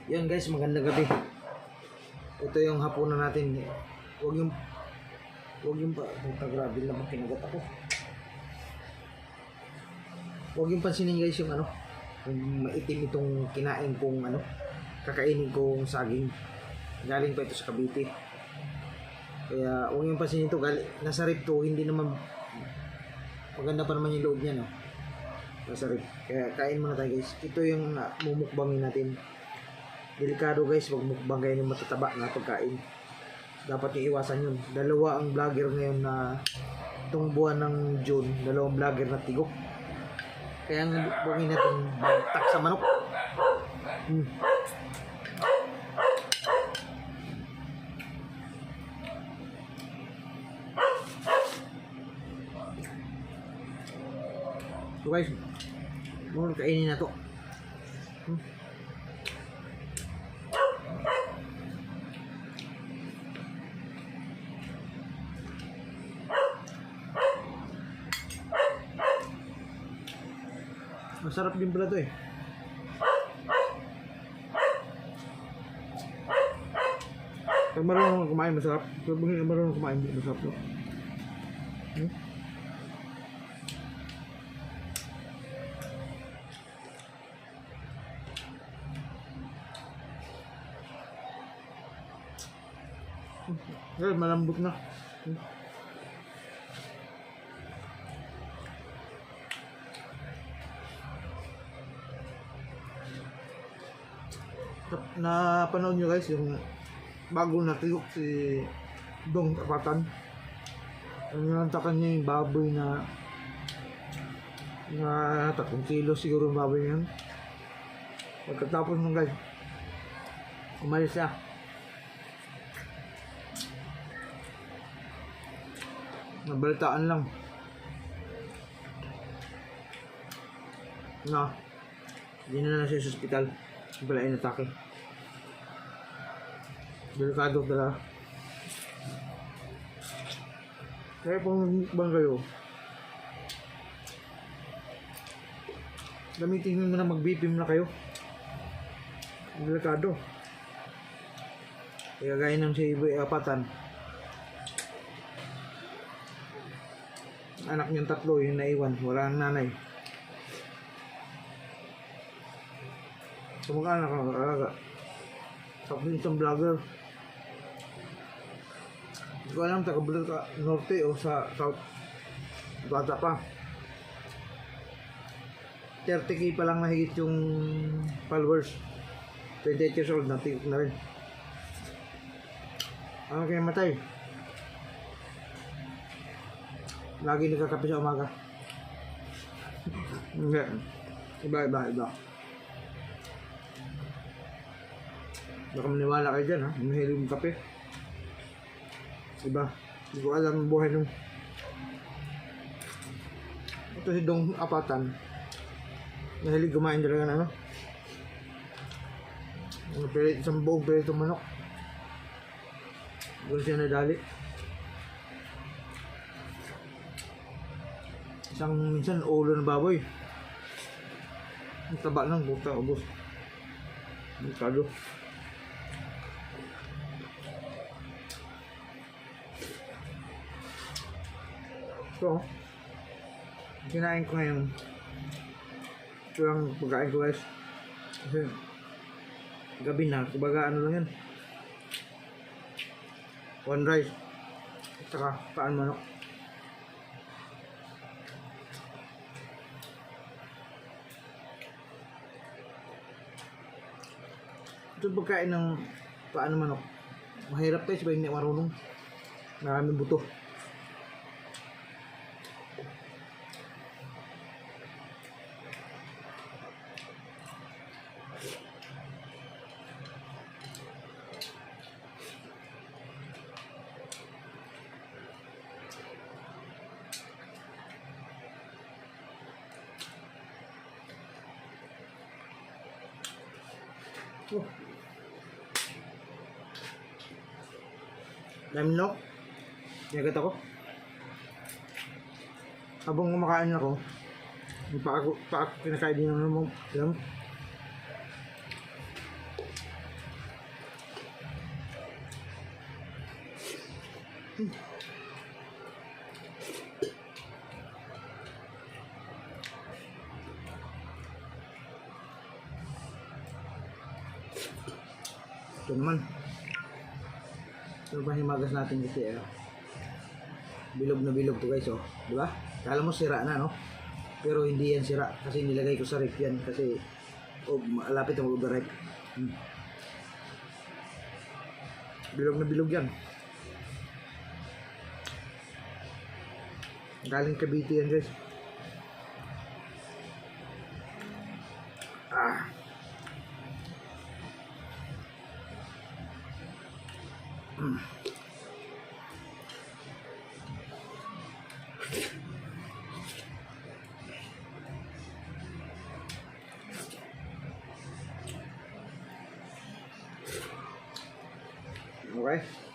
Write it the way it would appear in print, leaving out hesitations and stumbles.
Yan guys, magandang gabi. Ito yung hapunan natin. Huwag yung pa, puta grabe naman kinagat ako. Huwag yung pansinin guys yung ano, yung maitim itong kinain kong ano, kakainin kong saging. Galing pa ito sa Cavite. Kaya huwag yung pansinin ito, nasa rip to, hindi naman maganda pa naman yung loob niya, no? Nasa rip. Kaya kain muna tayo guys. Ito yung mumukbangin natin. Delikado guys, wag mukbang kayo ng matataba na pagkain. Dapat yung iwasan yun. Dalawa ang vlogger ngayon na itong buwan ng June, dalawang vlogger na tigok. Kaya ang mukbangin natin tak sa manok. So guys, muna kainin na to. Masarap din pala to eh. Pag marunong kumain, masarap. Pag marunong kumain, masarap to. Malambot na. Napanood nyo guys yung bago na tigok si Dong Tapatan. Nanantakan niya yung baboy na 3 kilo siguro yung baboy yan. Pagkatapos nung guys, umalis siya. Nabalitaan lang na hindi na siya sa ospital. Wala inatake. Delikado talaga. Kaya kung bang kayo, gamitin nyo na mag-BPM na kayo. Delikado. Kaya gaya ng si Iboy Apatan, anak niyang 3 yung naiwan, wala ang nanay. Kamag-anak ka, alaga. Tapos isang vlogger. Hindi ko alam, taga-vlog ka norte o sa south. Bata pa. 30k pa lang mahigit yung followers. 28 years old, natigok na rin. Ano kaya matay? Lagi nagkakape sa umaga. Hindi. Iba. Baka maniwala kayo dyan ha, mahilig yung kape. Diba? Hindi ko alam ang buhay nung ito si Dong Apatan. Mahilig kumain talaga na ano. Isang buong piritong manok. Doon siya nadali. Minsan ulo ng baboy. Ang taba ng buta, ubos. Delikado. So, kinain ko ngayon. Ito lang pagkain ko guys. Kasi gabi na, kumbaga ano lang yan. 1 rice. At saka paan manok. Ito pagkain ng paan manok. Mahirap guys, ba hindi marunong. Maraming buto. Dami no? Nagat ako. Habang kumakain ako, pa ako kinakain din naman mo. Alam? Ito naman. Ito pa himagas natin kasi bilog na bilog to guys, oh. Di ba? Kala mo sira na, no? Pero hindi yan sira kasi nilagay ko sa ref yan kasi malapit na mag-overripe. Bilog na bilog yan. Galing Cavite yan guys. Okay.